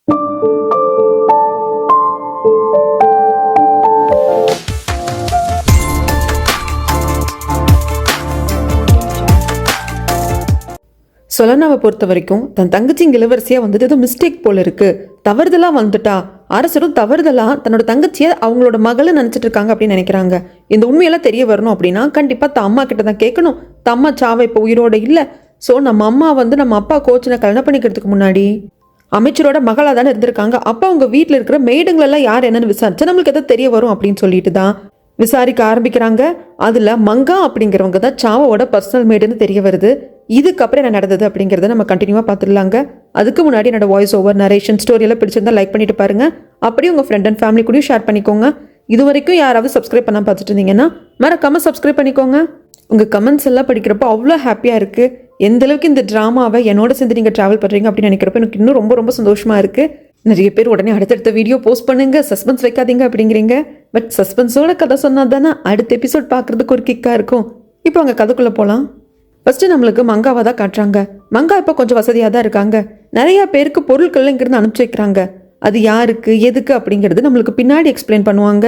சொலனாவை பொறுத்த வரைக்கும் தன் தங்கச்சி இளவரசியா வந்துட்டு ஏதோ மிஸ்டேக் போல இருக்கு, தவறுதலா வந்துட்டா. அரசரும் தவறுதலா தன்னோட தங்கச்சியை அவங்களோட மகளை நினைச்சிட்டு இருக்காங்க அப்படின்னு நினைக்கிறாங்க. இந்த உண்மையெல்லாம் தெரிய வரணும் அப்படின்னா கண்டிப்பா அம்மா கிட்ட தான் கேட்கணும். அம்மா சாவை இப்போ உயிரோட இல்லை. ஸோ நம்ம அம்மா வந்து நம்ம அப்பா கோச்சனை கல்யாணம் பண்ணிக்கிறதுக்கு முன்னாடி அமைச்சரோட மகளாக தானே இருந்திருக்காங்க. அப்போ அவங்க வீட்டில் இருக்கிற மெய்டுங்களெல்லாம் யார் என்னன்னு விசாரிச்சா நம்மளுக்கு எதாவது தெரிய வரும் அப்படின்னு சொல்லிட்டு தான் விசாரிக்க ஆரம்பிக்கிறாங்க. அதில் மங்கா அப்படிங்கிறவங்க தான் சாவோட பர்சனல் மெய்டுன்னு தெரிய வருது. இதுக்கப்புறம் என்ன நடந்தது அப்படிங்கிறத நம்ம கண்டினியூவாக பார்த்துடலாங்க. அதுக்கு முன்னாடி என்னோட வாய்ஸ் ஓவர் நரேஷன் ஸ்டோரியெல்லாம் பிடிச்சிருந்தா லைக் பண்ணிட்டு பாருங்க. அப்படியே உங்கள் ஃப்ரெண்ட் அண்ட் ஃபேமிலி கூடயும் ஷேர் பண்ணிக்கோங்க. இது வரைக்கும் யாராவது சப்ஸ்கிரைப் பண்ண பார்த்துட்டு இருந்தீங்கன்னா மறக்காமல் சப்ஸ்கிரைப் பண்ணிக்கோங்க. உங்கள் கமெண்ட்ஸ் எல்லாம் படிக்கிறப்போ அவ்வளோ ஹாப்பியாக இருக்குது. எந்த அளவுக்கு இந்த ட்ராமாவை என்னோட சேர்ந்து நீங்கள் ட்ராவல் பண்ணுறீங்க அப்படின்னு நினைக்கிறப்ப எனக்கு இன்னும் ரொம்ப ரொம்ப சந்தோஷமாக இருக்குது. நிறைய பேர் உடனே அடுத்தடுத்த வீடியோ போஸ்ட் பண்ணுங்க, சஸ்பென்ஸ் வைக்காதீங்க அப்படிங்கிறீங்க. பட் சஸ்பென்ஸோட கதை சொன்னால் தானே அடுத்த எபிசோட் பார்க்குறதுக்கு ஒரு கிக்காக இருக்கும். இப்போ அங்கே கதைக்குள்ளே போகலாம். ஃபஸ்ட்டு நம்மளுக்கு மங்காவை தான் காட்டுறாங்க. மங்கா இப்போ கொஞ்சம் வசதியாக தான் இருக்காங்க. நிறையா பேருக்கு பொருட்கள்லாம் இங்கிருந்து அனுப்பிச்சி வைக்கிறாங்க. அது யாருக்கு எதுக்கு அப்படிங்கிறது நம்மளுக்கு பின்னாடி எக்ஸ்பிளைன் பண்ணுவாங்க.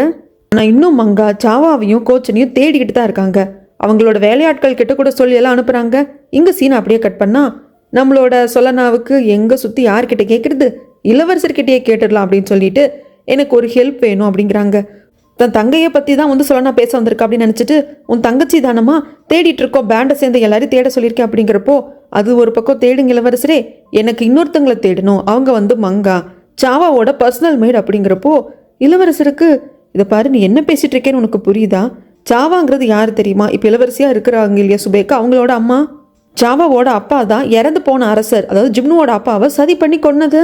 ஆனால் இன்னும் மங்கா சாவாவையும் கோச்சனையும் தேடிக்கிட்டு தான் இருக்காங்க. அவங்களோட வேலையாட்கள் கிட்ட கூட சொல்லி எல்லாம் அனுப்புகிறாங்க. இங்கே சீனை அப்படியே கட் பண்ணால் நம்மளோட சொலனாவுக்கு எங்கே சுற்றி யார்கிட்ட கேட்குறது, இளவரசர்கிட்டயே கேட்டுடலாம் அப்படின்னு சொல்லிட்டு எனக்கு ஒரு ஹெல்ப் வேணும் அப்படிங்கிறாங்க. தன் தங்கையை பற்றி தான் வந்து சொலனா பேச வந்திருக்கா அப்படின்னு நினச்சிட்டு, உன் தங்கச்சி தானம்மா தேடிட்டு இருக்கோம், பேண்டை சேர்ந்து எல்லாரையும் தேட சொல்லியிருக்கேன் அப்படிங்கிறப்போ, அது ஒரு பக்கம் தேடுங்க இளவரசரே, எனக்கு இன்னொருத்தங்களை தேடணும், அவங்க வந்து மங்கா சாவாவோட பர்சனல் மெய்டு அப்படிங்கிறப்போ இளவரசருக்கு இதை பாரு நீ என்ன பேசிட்டு இருக்கேன்னு உனக்கு புரியுதா? சாவாங்கிறது யார் தெரியுமா? இப்போ இளவரசியாக இருக்கிறாங்க இல்லையா சுபேக்கா, அவங்களோட அம்மா. சாவாவோட அப்பா தான் இறந்து போன அரசர், அதாவது ஜிம்னுவோட அப்பாவை சதி பண்ணி கொன்னது.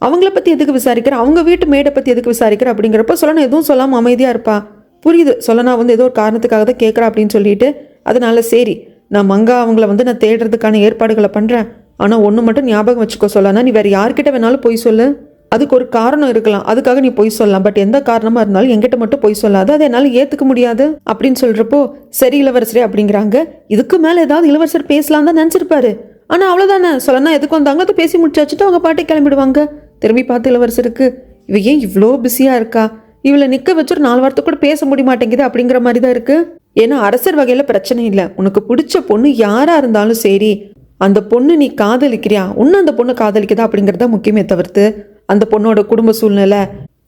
அவங்கள பற்றி எதுக்கு விசாரிக்கிற, அவங்க வீட்டு மேடை பற்றி எதுக்கு விசாரிக்கிற அப்படிங்கிறப்ப சொலனா எதுவும் சொல்லாமல் அமைதியாக இருப்பா. புரியுது, சொலனா வந்து ஏதோ ஒரு காரணத்துக்காக தான் கேட்குறா அப்படின்னு சொல்லிட்டு, அதனால சரி நான் மங்கா அவங்கள வந்து நான் தேடுறதுக்கான ஏற்பாடுகளை பண்ணுறேன். ஆனால் ஒன்று மட்டும் ஞாபகம் வச்சுக்கோ சொலனா, நீ வேறு யார்கிட்ட வேணாலும் போய் சொல்லு, அதுக்கு ஒரு காரணம் இருக்கலாம், அதுக்காக நீ பொய் சொல்லலாம். பட் எந்த காரணமாக இருந்தாலும் என்கிட்ட மட்டும் பொய் சொல்லாது, அதை என்னால் ஏற்றுக்க முடியாது அப்படின்னு சொல்கிறப்போ, சரி இளவரசரே அப்படிங்கிறாங்க. இதுக்கு மேலே ஏதாவது இளவரசர் பேசலாம் தான் நினச்சிருப்பாரு. ஆனால் அவ்வளோதானே, சொல்லனா எதுக்கு வந்தாங்களோ அதை பேசி முடிச்சாச்சுட்டு அவங்க பாட்டை கிளம்பிடுவாங்க. திரும்பி பார்த்து இளவரசருக்கு இவ ஏன் இவ்வளோ பிஸியாக இருக்கா, இவளை நிற்க வச்சு ஒரு 4 வாரத்தை கூட பேச முடிய மாட்டேங்குது அப்படிங்கிற மாதிரி தான் இருக்குது. ஏன்னா அரசர் வகையில் பிரச்சனை இல்லை, உனக்கு பிடிச்ச பொண்ணு யாராக இருந்தாலும் சரி, அந்த பொண்ணு நீ காதலிக்கிறியா, இன்னும் அந்த பொண்ணு காதலிக்குதா அப்படிங்கிறத முக்கியமே தவிர்த்து அந்த பொண்ணோட குடும்ப சூழ்நிலை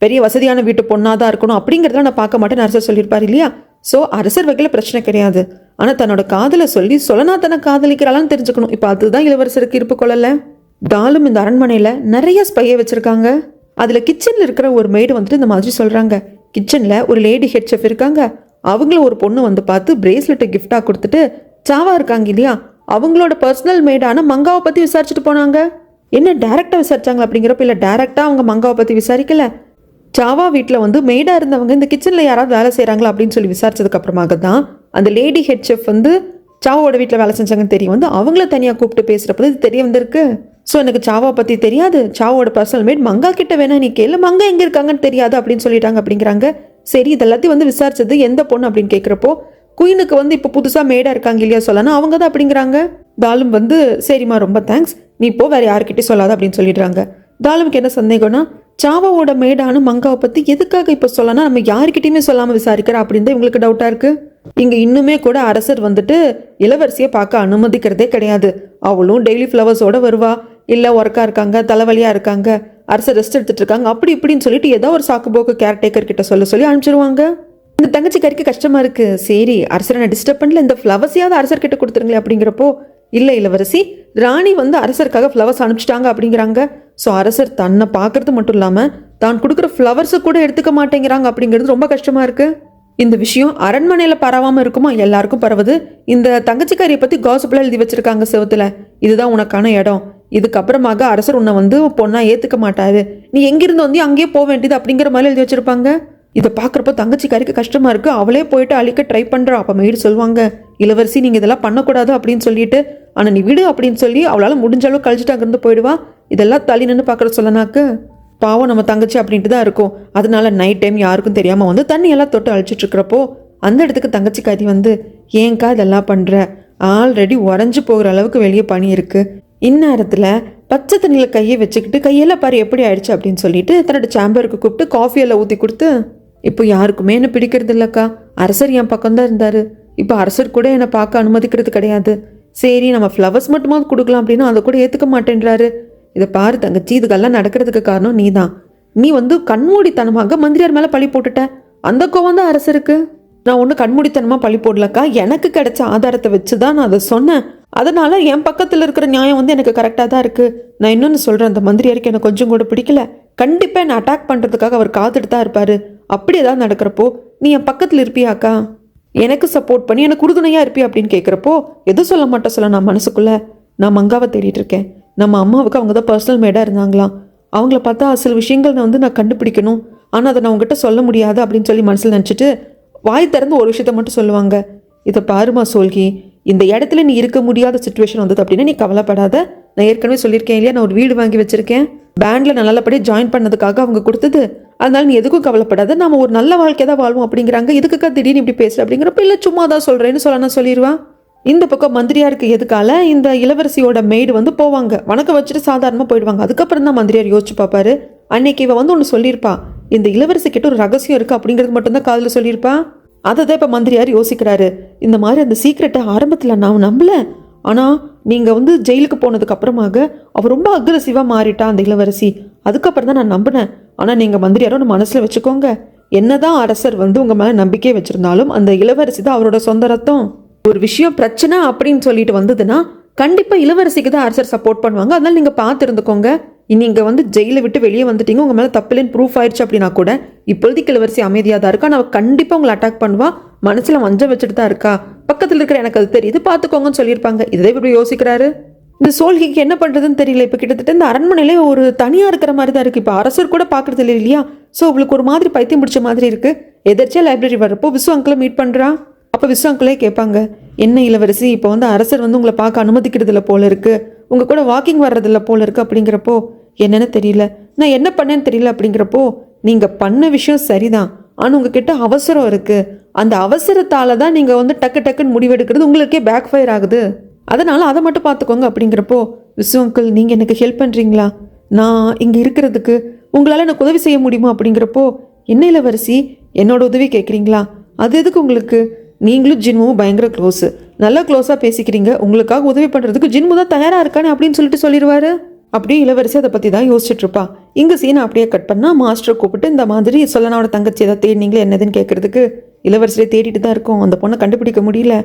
பெரிய வசதியான வீட்டு பொண்ணாக தான் இருக்கணும் அப்படிங்கிறதெல்லாம் நான் பார்க்க மாட்டேன்னு அரசர் சொல்லியிருப்பார் இல்லையா. ஸோ அரசர் வகையில் பிரச்சனை கிடையாது. ஆனால் தன்னோட காதலை சொல்லி சொலனா தன்னை காதலிக்கிறாளான்னு தெரிஞ்சுக்கணும். இப்போ அதுதான் இளவரசருக்கு இருப்பு கொள்ளலை. டாலும் இந்த அரண்மனையில் நிறைய ஸ்பையை வச்சுருக்காங்க. அதில் கிச்சனில் இருக்கிற ஒரு மெய்டு வந்துட்டு இந்த மாதிரி சொல்கிறாங்க. கிச்சனில் ஒரு லேடி ஹெட் செஃப் இருக்காங்க. அவங்கள ஒரு பொண்ணு வந்து பார்த்து பிரேஸ்லெட்டை கிஃப்டாக கொடுத்துட்டு சாவா இருக்காங்க இல்லையா, அவங்களோட பர்சனல் மெய்டான மங்காவை பற்றி விசாரிச்சுட்டு போனாங்க. என்ன டேரெக்டாக விசாரிச்சாங்க அப்படிங்கிறப்ப, இல்லை டேரெக்டாக அவங்க மங்காவை பற்றி விசாரிக்கல, சாவா வீட்டில் வந்து மெய்டாக இருந்தவங்க இந்த கிச்சனில் யாராவது வேலை செய்கிறாங்களா அப்படின்னு சொல்லி விசாரிச்சதுக்கு அப்புறமாக தான் அந்த லேடி ஹெட் செஃப் வந்து சாவோட வீட்டில் வேலை செஞ்சாங்கன்னு தெரிய வந்து அவங்கள தனியாக கூப்பிட்டு பேசுகிறப்ப இது தெரிய வந்திருக்கு. ஸோ எனக்கு சாவா பற்றி தெரியாது, சாவோட பர்சனல் மேட் மங்கா கிட்ட வேணா நீ கேளு, மங்கா எங்கே இருக்காங்கன்னு தெரியாது அப்படின்னு சொல்லிட்டாங்க அப்படிங்கிறாங்க. சரி இதெல்லாத்தையும் வந்து விசாரிச்சது எந்த பொண்ணு அப்படின்னு கேட்குறப்போ, குயினுக்கு வந்து இப்போ புதுசாக மேடாக இருக்காங்க இல்லையா சொல்லணும், அவங்க தான் அப்படிங்கிறாங்க. தாலும் வந்து சரிம்மா ரொம்ப தேங்க்ஸ், நீ இப்போ வேறு யார்கிட்டயும் சொல்லாத அப்படின்னு சொல்லிடுறாங்க. தாலுமுக்கு என்ன சந்தேகம்னா, சாவாவோட மேடான மங்காவை பற்றி எதுக்காக இப்போ சொல்லனா நம்ம யாருக்கிட்டையுமே சொல்லாமல் விசாரிக்கிற அப்படின்னு தான் இவங்களுக்கு டவுட்டாக இருக்குது. இங்கே இன்னுமே கூட அரசர் வந்துட்டு இளவரசியை பார்க்க அனுமதிக்கிறதே கிடையாது. அவளும் டெய்லி ஃப்ளவர்ஸோடு வருவா, இல்லை ஒர்க்காக இருக்காங்க, தலைவலியாக இருக்காங்க, அரசர் ரெஸ்ட் எடுத்துட்டு இருக்காங்க அப்படி இப்படின்னு சொல்லிட்டு ஏதோ ஒரு சாக்குபோக்கு கேர்டேக்கர் கிட்ட சொல்லி அனுப்பிச்சிருவாங்க. இந்த தங்கச்சிக்காரிக்கு கஷ்டமா இருக்கு. சரி அரசரை நான் டிஸ்டர்ப் பண்ணல, இந்த ஃப்ளவர்ஸையாவது அரசர்கிட்ட கொடுத்துருங்களே அப்படிங்கிறப்போ, இல்லை இளவரசி ராணி வந்து அரசருக்காக ஃப்ளவர்ஸ் அனுப்பிச்சிட்டாங்க அப்படிங்கிறாங்க. ஸோ அரசர் தன்னை பார்க்கறது மட்டும் இல்லாமல் தான் கொடுக்குற ஃப்ளவர்ஸை கூட எடுத்துக்க மாட்டேங்கிறாங்க அப்படிங்கிறது ரொம்ப கஷ்டமா இருக்கு. இந்த விஷயம் அரண்மனையில் பரவாமல் இருக்குமா, எல்லாருக்கும் பரவுது. இந்த தங்கச்சிக்காரியை பற்றி காசிப்லாம் எழுதி வச்சிருக்காங்க செவத்துல, இதுதான் உனக்கான இடம், இதுக்கப்புறமாக அரசர் உன்னை வந்து பொண்ணா ஏற்றுக்க மாட்டாரு, நீ எங்கிருந்து வந்து அங்கேயே போக வேண்டியது அப்படிங்கிற மாதிரி எழுதி வச்சிருப்பாங்க. இதை பார்க்குறப்போ தங்கச்சிக்காரிக்கு கஷ்டமா இருக்கு. அவளே போயிட்டு அழிக்க ட்ரை பண்ணுறா. அப்போ மெய்டு சொல்லுவாங்க, இளவரசி நீங்கள் இதெல்லாம் பண்ணக்கூடாது அப்படின்னு சொல்லிட்டு, ஆனால் நீ விடு அப்படின்னு சொல்லி அவளால் முடிஞ்ச அளவு கழிச்சிட்டு அங்கேருந்து போயிடுவா. இதெல்லாம் தள்ளி நின்று பார்க்குற சொல்லனாக்கு பாவம் நம்ம தங்கச்சி அப்படின்ட்டு தான் இருக்கும். அதனால நைட் டைம் யாருக்கும் தெரியாமல் வந்து தண்ணியெல்லாம் தொட்டு அழிச்சிட்டு இருக்கிறப்போ அந்த இடத்துக்கு தங்கச்சிக்காரி வந்து, ஏங்கா இதெல்லாம் பண்ணுற, ஆல்ரெடி உறைஞ்சி போகிற அளவுக்கு வெளியே பனி இருக்குது, இந்நேரத்தில் பச்சை தண்ணியில் கையை வச்சுக்கிட்டு கையெல்லாம் பாரு எப்படி ஆயிடுச்சு அப்படின்னு சொல்லிட்டு தன்னோட சேம்பருக்கு கூப்பிட்டு காஃபியெல்லாம் ஊற்றி கொடுத்து, இப்போ யாருக்குமே என்ன பிடிக்கிறது இல்லைக்கா, அரசர் என் பக்கம்தான் இருந்தார், இப்போ அரசர் கூட என்னை பார்க்க அனுமதிக்கிறது கிடையாது, சரி நம்ம ஃப்ளவர்ஸ் மட்டுமாவது கொடுக்கலாம் அப்படின்னா அதை கூட ஏற்றுக்க மாட்டேன்றாரு. இதை பாரு தங்கச்சி, இதுக்கெல்லாம் நடக்கிறதுக்கு காரணம் நீ தான். நீ கண்மூடித்தனமாக மந்திரியார் மேலே பழி போட்டுட்ட. அந்த கோவம் தான் அரசருக்கு. நான் ஒன்றும் கண்மூடித்தனமாக பழி போடலக்கா, எனக்கு கிடைச்ச ஆதாரத்தை வச்சு தான் நான் அதை சொன்னேன். அதனால என் பக்கத்தில் இருக்கிற நியாயம் எனக்கு கரெக்டாக தான் இருக்குது. நான் இன்னொன்று சொல்கிறேன், அந்த மந்திரியாருக்கு எனக்கு கொஞ்சம் கூட பிடிக்கல. கண்டிப்பாக என்னை அட்டாக் பண்ணுறதுக்காக அவர் காத்துட்டு தான் இருப்பார். அப்படி ஏதாவது நடக்கிறப்போ நீ என் பக்கத்தில் இருப்பியாக்கா, எனக்கு சப்போர்ட் பண்ணி எனக்கு உறுதுணையாக இருப்பியா அப்படின்னு கேட்குறப்போ எதுவும் சொல்ல மாட்டேன் சொல்ல. நான் மனசுக்குள்ளே நான் மங்காவை தேடிட்டு இருக்கேன். நம்ம அம்மாவுக்கு அவங்க தான் பர்சனல் மேடாக இருந்தாங்களாம். அவங்கள பார்த்தா சில விஷயங்கள் நான் கண்டுபிடிக்கணும், ஆனால் அதை நான் உங்ககிட்ட சொல்ல முடியாது அப்படின்னு சொல்லி மனசில் நினச்சிட்டு வாய் திறந்து ஒரு விஷயத்த மட்டும் சொல்லுவாங்க. இதை பாருமா சோல்கி, இந்த இடத்துல நீ இருக்க முடியாத சுச்சுவேஷன் வந்தது அப்படின்னா நீ கவலைப்படாத. நான் ஏற்கனவே சொல்லியிருக்கேன் இல்லையா, நான் ஒரு வீடு வாங்கி வச்சிருக்கேன், பேண்டில் நல்லபடியாக ஜாயின் பண்ணதுக்காக அவங்க கொடுத்தது. அதனால நீ எதுக்கும் கவலைப்படாத, நம்ம ஒரு நல்ல வாழ்க்கை தான் வாழ்வோம் அப்படிங்கிறாங்க. இதுக்குக்கா திடீர்னு இப்படி பேசுகிற அப்படிங்கிறப்ப இல்லை சும்மா தான் சொல்கிறேன்னு நான் சொல்லிடுவான். இந்த பக்கம் மந்திரியாருக்கு எதுக்கால இந்த இளவரசியோட மெய்டு போவாங்க, வணக்கம் வச்சுட்டு சாதாரணமாக போயிடுவாங்க. அதுக்கப்புறம் தான் மந்திரியார் யோசிச்சு பார்ப்பாரு, அன்னைக்கு இவ ஒன்று சொல்லியிருப்பா, இந்த இளவரசி கிட்ட ஒரு ரகசியம் இருக்குது அப்படிங்கிறது மட்டும்தான் காதில் சொல்லியிருப்பா. அதை தான் இப்போ மந்திரியார் யோசிக்கிறாரு. இந்த மாதிரி அந்த சீக்ரெட்டை ஆரம்பத்தில் நான் நம்பல, ஆனால் நீங்கள் ஜெயிலுக்கு போனதுக்கு அப்புறமாக அவர் ரொம்ப அக்ரெசிவாக மாறிட்டா அந்த இளவரசி. அதுக்கப்புறம் தான் நான் நம்பினேன். ஆனால் நீங்கள் மந்திரியாரோ ஒன்று மனசில் வச்சுக்கோங்க, என்னதான் அரசர் உங்கள் மேலே நம்பிக்கை வச்சுருந்தாலும் அந்த இளவரசி தான் அவரோட சொந்த ரத்தம். ஒரு விஷயம் பிரச்சனை அப்படின்னு சொல்லிட்டு வந்ததுன்னா கண்டிப்பாக இளவரசிக்கு தான் அரசர் சப்போர்ட் பண்ணுவாங்க. அதனால நீங்கள் பார்த்து இருந்துக்கோங்க. நீங்கள் ஜெயிலை விட்டு வெளியே வந்துட்டீங்க, உங்கள் மேலே தப்பில்லைன்னு ப்ரூஃப் ஆயிடுச்சு அப்படின்னா கூட இப்போதைக்கு இளவரசி அமைதியாக தான் இருக்கா. நான் கண்டிப்பாக உங்களை அட்டாக் பண்ணுவா, மனசில் வஞ்சம் வச்சுட்டு தான் இருக்கா, பக்கத்தில் இருக்கிற எனக்கு அது தெரியுது பார்த்துக்கோங்கன்னு சொல்லியிருப்பாங்க. இதை இப்படி யோசிக்கிறாரு. இந்த சோல்கிக்கு என்ன பண்ணுறதுன்னு தெரியல. இப்போ கிட்டத்தட்ட இந்த அரண்மனையிலே ஒரு தனியாக இருக்கிற மாதிரி தான் இருக்குது. இப்போ அரசர் கூட பார்க்குறது இல்லை இல்லையா. ஸோ உங்களுக்கு ஒரு மாதிரி பைத்தியம் பிடிச்ச மாதிரி இருக்குது. எதிர்ச்சியாக லைப்ரரி வரப்போ விசு அங்கிளை மீட் பண்ணுறா. அப்போ விசு அங்கிளே கேட்பாங்க, என்ன இளவரசி இப்போ அரசர் உங்களை பார்க்க அனுமதிக்கிறதில்ல போல இருக்குது, உங்கள் கூட வாக்கிங் வர்றதில்ல போல இருக்குது அப்படிங்கிறப்போ என்னென்னு தெரியல, நான் என்ன பண்ணேன்னு தெரியல அப்படிங்கிறப்போ நீங்கள் பண்ண விஷயம் சரிதான், ஆனால் உங்ககிட்ட அவசரம் இருக்குது, அந்த அவசரத்தால் தான் நீங்கள் டக்கு டக்குன்னு முடிவெடுக்கிறது உங்களுக்கே பேக் ஃபயர் ஆகுது, அதனால் அதை மட்டும் பார்த்துக்கோங்க அப்படிங்கிறப்போ விசு அங்கிள் நீங்கள் எனக்கு ஹெல்ப் பண்ணுறீங்களா, நான் இங்கே இருக்கிறதுக்கு உங்களால் எனக்கு உதவி செய்ய முடியுமா அப்படிங்கிறப்போ என்ன இளவரசி என்னோட உதவி கேட்குறீங்களா, அது எதுக்கு உங்களுக்கு, நீங்களும் ஜின்முவும் பயங்கர க்ளோஸு, நல்லா க்ளோஸாக பேசிக்கிறீங்க, உங்களுக்காக உதவி பண்ணுறதுக்கு ஜின்மு தான் தயாராக இருக்கானே அப்படின்னு சொல்லிடுவாரு. அப்படியே இளவரசி அதை பற்றி தான் யோசிச்சுட்டு இருப்பா. இங்கே சீனை அப்படியே கட் பண்ணால் மாஸ்டரை கூப்பிட்டு இந்த மாதிரி சொல்லனாவோட தங்கச்சி ஏதாவது தேடினீங்களே என்னதுன்னு கேட்குறதுக்கு இளவரசியை தேடிட்டு தான் இருக்கோம், அந்த பொண்ணை கண்டுபிடிக்க முடியல,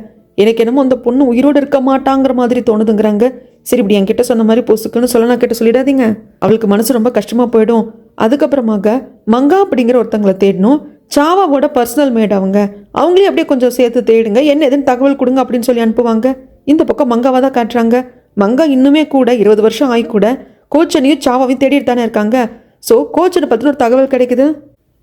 எனக்கு என்னமோ அந்த பொண்ணு உயிரோடு இருக்க மாட்டாங்கிற மாதிரி தோணுதுங்கிறாங்க. சரி இப்படி என்கிட்ட சொன்ன மாதிரி பொசுக்குன்னு சொல்லனா கிட்ட சொல்லிடாதீங்க, அவளுக்கு மனசு ரொம்ப கஷ்டமாக போயிடும். அதுக்கப்புறமாக மங்கா அப்படிங்கிற ஒருத்தங்களை தேடணும், சாவாவோட பர்சனல் மேட் அவங்களே அப்படியே கொஞ்சம் சேர்த்து தேடுங்க, என்ன எதுன்னு தகவல் கொடுங்க அப்படின்னு சொல்லி அனுப்புவாங்க. இந்த பக்கம் மங்காவை தான் காட்டுறாங்க. மங்கா இன்னுமே கூட 20 வருஷம் ஆகி கூட கோச்சனையும் சாவாவையும் தேடிட்டு தானே இருக்காங்க. ஸோ கோச்சனை பற்றின ஒரு தகவல் கிடைக்குது.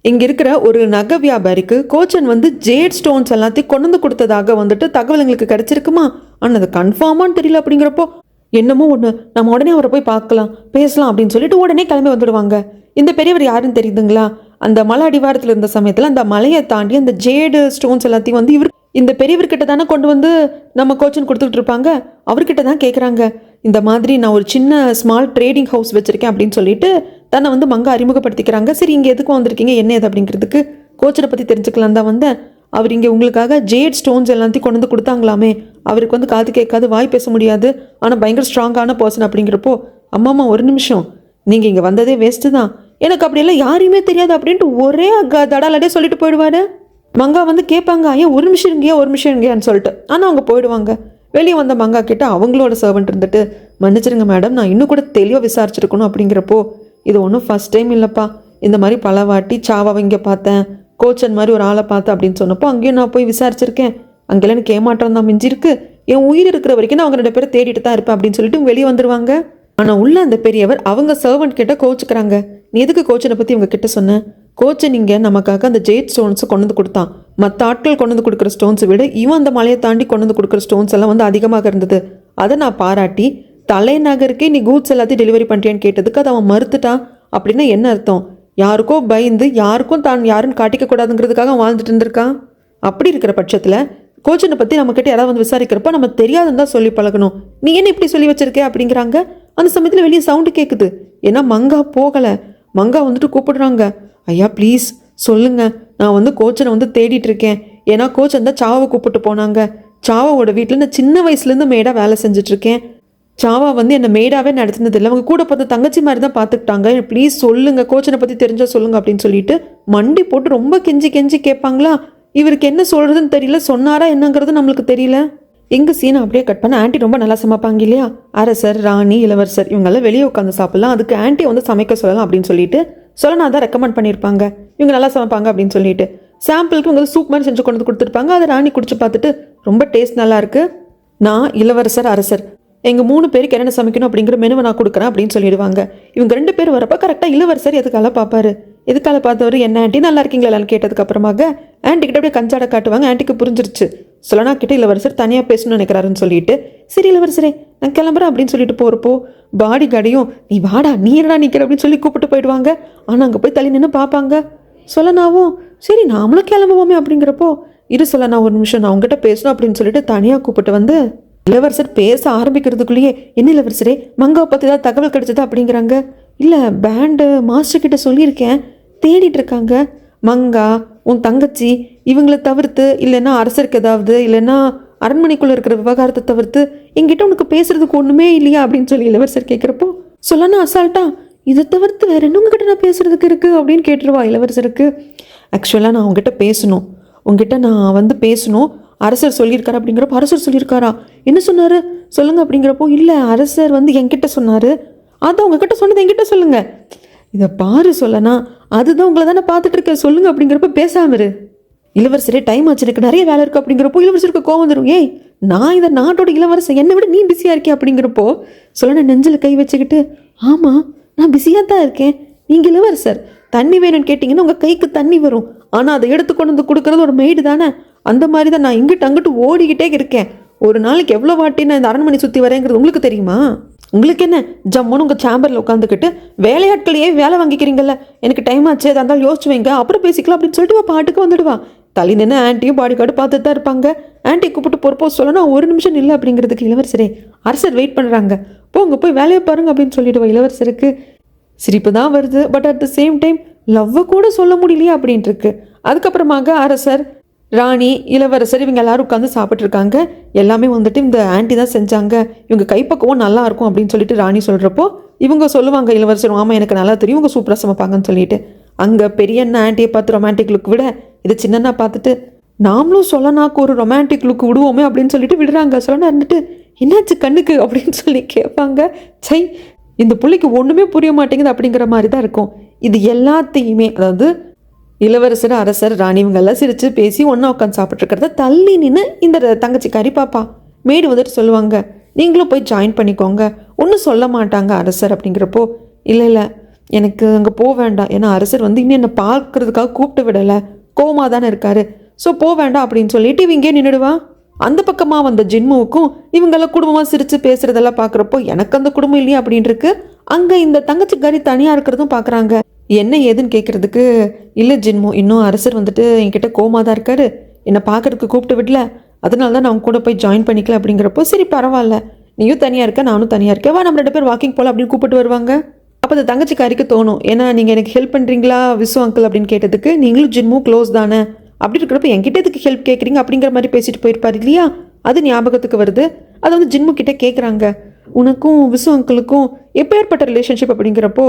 இங்கே இருக்கிற ஒரு நகை வியாபாரிக்கு கோச்சன் ஜேட் ஸ்டோன்ஸ் எல்லாத்தையும் கொண்டு கொடுத்ததாக தகவல் எங்களுக்கு கிடைச்சிருக்குமா, ஆனால் அது கன்ஃபார்மான்னு தெரியல அப்படிங்கிறப்போ என்னமோ ஒன்று நம்ம உடனே அவரை போய் பார்க்கலாம் பேசலாம் அப்படின்னு சொல்லிட்டு உடனே கிளம்பி வந்துடுவாங்க. இந்த பெரியவர் யாருன்னு தெரியுதுங்களா, அந்த மலை அடிவாரத்தில் இருந்த சமயத்தில் அந்த மலையை தாண்டி அந்த ஜேடு ஸ்டோன்ஸ் எல்லாத்தையும் இவர் இந்த பெரியவர்கிட்ட தானே கொண்டு நம்ம கோச்சன் கொடுத்துட்டு இருப்பாங்க. அவர்கிட்ட தான் கேட்குறாங்க, இந்த மாதிரி நான் ஒரு சின்ன ஸ்மால் ட்ரேடிங் ஹவுஸ் வச்சுருக்கேன் அப்படின்னு சொல்லிட்டு தன்னை மங்கா அறிமுகப்படுத்திக்கிறாங்க. சரி இங்கே எதுக்கும் வந்திருக்கீங்க என்ன ஏது அப்படிங்கிறதுக்கு கோச்சனை பற்றி தெரிஞ்சுக்கலாம் தான் வந்தேன். அவர் இங்கே உங்களுக்காக ஜேட் ஸ்டோன்ஸ் எல்லாத்தையும் கொண்டு கொடுத்தாங்களாமே, அவருக்கு காது கேட்காது வாய் பேச முடியாது, ஆனால் பயங்கர ஸ்ட்ராங்கான பர்சன் அப்படிங்கிறப்போ அம்மா ஒரு நிமிஷம், நீங்கள் இங்கே வந்ததே வேஸ்ட்டு தான், எனக்கு அப்படியெல்லாம் யாரையுமே தெரியாது அப்படின்ட்டு ஒரே தடாலடே சொல்லிட்டு போயிடுவாரு. மங்கா கேட்பாங்க, ஐயா ஒரு நிமிஷம் இருங்கேன்னு சொல்லிட்டு, ஆனால் அவங்க போயிடுவாங்க. வெளியே வந்த மங்கா கிட்ட அவங்களோட சர்வெண்ட் இருந்துட்டு, மன்னிச்சிருங்க மேடம் நான் இன்னும் கூட தெளிவாக விசாரிச்சிருக்கணும் அப்படிங்கிறப்போ இது ஒன்றும் ஃபஸ்ட் டைம் இல்லைப்பா, இந்த மாதிரி பல வாட்டி சாவாவை இங்கே பார்த்தேன், கோச்சன் மாதிரி ஒரு ஆளை பார்த்தேன் அப்படின்னு சொன்னப்போ அங்கேயும் நான் போய் விசாரிச்சிருக்கேன், அங்கெல்லாம் எனக்கு ஏமாற்றம் தான் மிஞ்சிருக்கு, என் உயிர் இருக்கிற வரைக்கும் நான் அவங்க 2 பேரை தேடிட்டு தான் இருப்பேன் அப்படின்னு சொல்லிட்டு வெளியே வந்துடுவாங்க. ஆனால் உள்ள அந்த பெரியவர் அவங்க சர்வெண்ட் கிட்ட கோச்சுக்கிறாங்க, நீ எதுக்கு கோச்சனை பற்றி இவங்க கிட்ட சொன்ன, கோச்சன் இங்கே நமக்காக அந்த ஜேட் ஸ்டோன்ஸை கொண்டு கொடுத்தான், மற்ற ஆட்கள் கொண்டு கொடுக்குற ஸ்டோன்ஸை விட இவன் அந்த மலையை தாண்டி கொண்டு கொடுக்குற ஸ்டோன்ஸ் எல்லாம் அதிகமாக இருந்தது, அதை நான் பாராட்டி தலைநகருக்கே நீ கூட்ஸ் எல்லாத்தையும் டெலிவரி பண்ணுறியான்னு கேட்டதுக்கு அதை அவன் மறுத்துட்டான். அப்படின்னா என்ன அர்த்தம், யாருக்கோ பயந்து யாருக்கும் தான் யாருன்னு காட்டிக்க கூடாதுங்கிறதுக்காக அவன் வாழ்ந்துட்டு இருந்திருக்கான். அப்படி இருக்கிற பட்சத்தில் கோச்சனை பற்றி நம்மக்கிட்ட யாராவது விசாரிக்கிறப்ப நம்ம தெரியாதுன்னு தான் சொல்லி பழகணும், நீ என்ன இப்படி சொல்லி வச்சிருக்கே அப்படிங்கிறாங்க. அந்த சமயத்தில் வெளியே சவுண்டு கேட்குது. ஏன்னா மங்கா போகலை. மங்கா வந்துட்டு கூப்பிடுறாங்க, ஐயா ப்ளீஸ் சொல்லுங்க, நான் வந்து கோச்சனை வந்து தேடிட்டு இருக்கேன். ஏன்னா கோச் அந்த சாவை கூப்பிட்டு போனாங்க. சாவாவோட வீட்டில் நான் சின்ன வயசுலேருந்து மேடாக வேலை செஞ்சுட்ருக்கேன். சாவா வந்து என்னை மேடாவே நடத்தினது இல்லை, அவங்க கூட பார்த்து தங்கச்சி மாதிரி தான் பார்த்துக்கிட்டாங்க. ப்ளீஸ் சொல்லுங்க, கோச்சனை பற்றி தெரிஞ்சால் சொல்லுங்க அப்படின்னு சொல்லிட்டு மண்டி போட்டு ரொம்ப கெஞ்சி கெஞ்சி கேட்பாங்களா. இவருக்கு என்ன சொல்கிறதுன்னு தெரியல, சொன்னாரா என்னங்கிறது நம்மளுக்கு தெரியல. எங்கள் சீனை அப்படியே கட் பண்ண ஆண்டி ரொம்ப நல்லா சமைப்பாங்க இல்லையா, அரசர் ராணி இளவரசர் இவங்கெல்லாம் வெளியே உட்காந்து சாப்பிட்லாம், அதுக்கு ஆண்டி வந்து சமைக்க சொல்லலாம் அப்படின்னு சொல்லிட்டு சொல்லனா தான் ரெக்கமெண்ட் பண்ணியிருப்பாங்க. இவங்க நல்லா சமைப்பாங்க அப்படின்னு சொல்லிட்டு சாம்பிளுக்கு இவங்க சூப் மாதிரி செஞ்சு கொண்டு வந்து கொடுத்துருப்பாங்க. அதை ராணி குடிச்சு பார்த்துட்டு ரொம்ப டேஸ்ட் நல்லா இருக்கு, நான் இளவரசர் அரசர் எங்கள் 3 பேருக்கு என்னென்ன சமைக்கணும் அப்படிங்கிற மெனுவை நான் கொடுக்குறேன் அப்படின்னு சொல்லிடுவாங்க. இவங்க 2 பேர் வரப்போ கரெக்டாக இளவரசர் எதுக்கால பார்ப்பாரு. எதுக்கால பார்த்தவர் என்ன ஆண்டி நல்லா இருக்கீங்களான்னு கேட்டதுக்கு அப்புறமாக ஆண்டிக்கிட்ட அப்படியே கஞ்சாட காட்டுவாங்க. ஆண்டிக்கு புரிஞ்சிருச்சு, சொல்லனா கிட்ட இளவரசர் தனியாக பேசணும்னு நினைக்கிறாருன்னு சொல்லிட்டு சரி இளவரசரே நான் கிளம்புறேன் அப்படின்னு சொல்லிட்டு போகிறப்போ பாடி கார்டையும் நீ வாடா நீ என்னடா நிற்கிற அப்படின்னு சொல்லி கூப்பிட்டு போயிடுவாங்க. ஆனால் அங்கே போய் தள்ளி நின்று பார்ப்பாங்க. சொல்லனாவும் சரி நாமளும் கிளம்புவோமே அப்படிங்கிறப்போ இரு சொல்லனா ஒரு நிமிஷம் நான் உங்ககிட்ட பேசணும் அப்படின்னு சொல்லிட்டு தனியாக கூப்பிட்டு வந்து இளவரசர் பேச ஆரம்பிக்கிறதுக்குள்ளேயே என்ன இளவரசரே மங்காவை பற்றி ஏதாவது தகவல் கிடைச்சதா அப்படிங்கிறாங்க. இல்லை பேண்டு மாஸ்டர் கிட்ட சொல்லியிருக்கேன், தேடிட்டு இருக்காங்க. மங்கா உன் தங்கச்சி இவங்களை தவிர்த்து இல்லைன்னா அரசருக்கு ஏதாவது இல்லைன்னா அரண்மனைக்குள்ளே இருக்கிற விவகாரத்தை தவிர்த்து என்கிட்ட உனக்கு பேசுறதுக்கு ஒன்றுமே இல்லையா அப்படின்னு சொல்லி இளவரசர் கேட்குறப்போ சொல்லனா அசால்ட்டா இதை தவிர்த்து வேற என்ன உங்ககிட்ட நான் பேசுறதுக்கு இருக்குது அப்படின்னு கேட்டுருவா இளவரசருக்கு. ஆக்சுவலாக நான் உங்ககிட்ட பேசணும், உங்ககிட்ட நான் வந்து பேசணும், அரசர் சொல்லியிருக்காரு அப்படிங்கிறப்போ அரசர் சொல்லியிருக்காரா என்ன சொன்னார் சொல்லுங்க அப்படிங்கிறப்போ இல்லை அரசர் வந்து என்கிட்ட சொன்னார், அதான் உங்ககிட்ட சொன்னது என்கிட்ட சொல்லுங்க. இதை பாரு சொல்லனா அதுதான் உங்களை தானே பார்த்துட்டு இருக்கேன் சொல்லுங்க அப்படிங்கிறப்ப பேசாம இரு. இளவரசரே டைம் ஆச்சு எனக்கு நிறைய வேலை இருக்குது அப்படிங்கிறப்போ இளவரசருக்கு கோவம் வந்துடும். ஏய் நான் இந்த நாட்டோட இளவரசன், என்னை விட நீ பிஸியாக இருக்கே அப்படிங்கிறப்போ சொல்லனா நெஞ்சில் கை வச்சுக்கிட்டு ஆமாம் நான் பிஸியாக தான் இருக்கேன், நீங்கள் இளவரசர் தண்ணி வேணும்னு கேட்டிங்கன்னா உங்கள் கைக்கு தண்ணி வரும், ஆனால் அதை எடுத்து கொண்டு வந்து கொடுக்குறது ஒரு மெய்டு தானே, அந்த மாதிரி தான் நான் இங்கிட்டு அங்கிட்டு ஓடிக்கிட்டே இருக்கேன். ஒரு நாளைக்கு எவ்வளோ வாட்டி நான் இந்த அரண்மனை சுற்றி வரேங்கிறது உங்களுக்கு தெரியுமா? உங்களுக்கு என்ன ஜம்முன்னு உங்கள் சேம்பரில் உட்காந்துக்கிட்டு வேலையாட்களையே வேலை வாங்கிக்கிறீங்கல்ல, எனக்கு டைம் ஆச்சு அதை இருந்தாலும் யோசிச்சு வைங்க அப்புறம் பேசிக்கலாம் அப்படின்னு சொல்லிட்டு பாட்டுக்கு வந்துடுவா. தள்ளி நின்று ஆன்ட்டியும் பாடி கார்டு பார்த்துட்டு தான் இருப்பாங்க. ஆன்ட்டி கூப்பிட்டு போகிறப்போ சொல்லணும் ஒரு நிமிஷம் இல்லை அப்படிங்கிறதுக்கு இளவரசரே அரசர் வெயிட் பண்ணுறாங்க, போங்க போய் வேலையை பாருங்க அப்படின்னு சொல்லிடுவா. இளவரசருக்கு சிரிப்பு தான் வருது, but at the same time லவ்வை கூட சொல்ல முடியலையே அப்படின்ட்டு இருக்கு. அதுக்கப்புறமாக அரசர் ராணி இளவரசர் இவங்க எல்லாரும் உட்காந்து சாப்பிட்ருக்காங்க. எல்லாமே வந்துட்டு இந்த ஆன்ட்டி தான் செஞ்சாங்க, இவங்க கைப்பக்குவம் நல்லா இருக்கும் அப்படின்னு சொல்லிட்டு ராணி சொல்கிறப்போ இவங்க சொல்லுவாங்க இளவரசர் ஆமாம் எனக்கு நல்லா தெரியும் இவங்க சூப்பராக சமைப்பாங்கன்னு சொல்லிட்டு. அங்கே பெரியண்ணா ஆன்ட்டியை பார்த்து ரொமான்டிக் லுக் விட இது சின்னண்ணா பார்த்துட்டு நாமளும் சொல்லனாக்கு ஒரு ரொமான்டிக் லுக் விடுவோமே அப்படின்னு சொல்லிட்டு விடுறாங்க. சொல்லனா இருந்துட்டு என்னாச்சு கண்ணுக்கு அப்படின்னு சொல்லி கேட்பாங்க. சை இந்த பிள்ளைக்கு ஒன்றுமே புரிய மாட்டேங்குது அப்படிங்கிற மாதிரி தான் இருக்கும். இது எல்லாத்தையுமே அதாவது இளவரசர் அரசர் ராணி இவங்கெல்லாம் சிரித்து பேசி ஒன்றா உட்காந்து சாப்பிட்ருக்கிறத தள்ளி நின்று இந்த தங்கச்சிக்காரி பாப்பா மேடு வந்துட்டு சொல்லுவாங்க நீங்களும் போய் ஜாயின் பண்ணிக்கோங்க, ஒன்றும் சொல்ல மாட்டாங்க அரசர் அப்படிங்கிறப்போ இல்லை இல்லை எனக்கு அங்கே போக வேண்டாம், ஏன்னா அரசர் வந்து இன்னும் என்னை பார்க்கறதுக்காக கூப்பிட்டு விடலை, கோவமாக தானே இருக்காரு, ஸோ போக வேண்டாம் அப்படின்னு சொல்லிட்டு இவங்கே நின்றுடுவா. அந்த பக்கமாக வந்த ஜின்முவுக்கும் இவங்கெல்லாம் குடும்பமாக சிரித்து பேசுகிறதெல்லாம் பார்க்குறப்போ எனக்கு அந்த குடும்பம் இல்லையா அப்படின்னு இருக்கு. அங்கே இந்த தங்கச்சிக்காரி தனியாக இருக்கிறதும் பார்க்குறாங்க. என்ன ஏதுன்னு கேட்குறதுக்கு இல்லை ஜின்மு இன்னும் அரசர் வந்துட்டு என்கிட்ட கோமா தான் இருக்காரு, என்னை பார்க்கறதுக்கு கூப்பிட்டு விடல, அதனால தான் நான் அவங்க கூட போய் ஜாயின் பண்ணிக்கல அப்படிங்கிறப்போ சரி பரவாயில்ல நீயும் தனியாக இருக்க நானும் தனியாக இருக்கேன் வா நம்ம 2 பேர் வாக்கிங் போகலாம் அப்படின்னு கூப்பிட்டு வருவாங்க. அப்போ அந்த தங்கச்சிக்காரிக்கு தோணும் ஏன்னா நீங்கள் எனக்கு ஹெல்ப் பண்ணுறீங்களா விசு அங்கிள் அப்படின்னு கேட்டதுக்கு நீங்களும் ஜின்மும் க்ளோஸ் தானே அப்படி இருக்கிறப்ப என்கிட்ட எதுக்கு ஹெல்ப் கேட்குறீங்க அப்படிங்கிற மாதிரி பேசிட்டு போயிருப்பாரு இல்லையா, அது ஞாபகத்துக்கு வருது. அதை வந்து ஜின்மு கிட்டே கேட்குறாங்க உனக்கும் விசு அங்கிளுக்கும் எப்போ ஏற்பட்ட ரிலேஷன்ஷிப் அப்படிங்கிறப்போ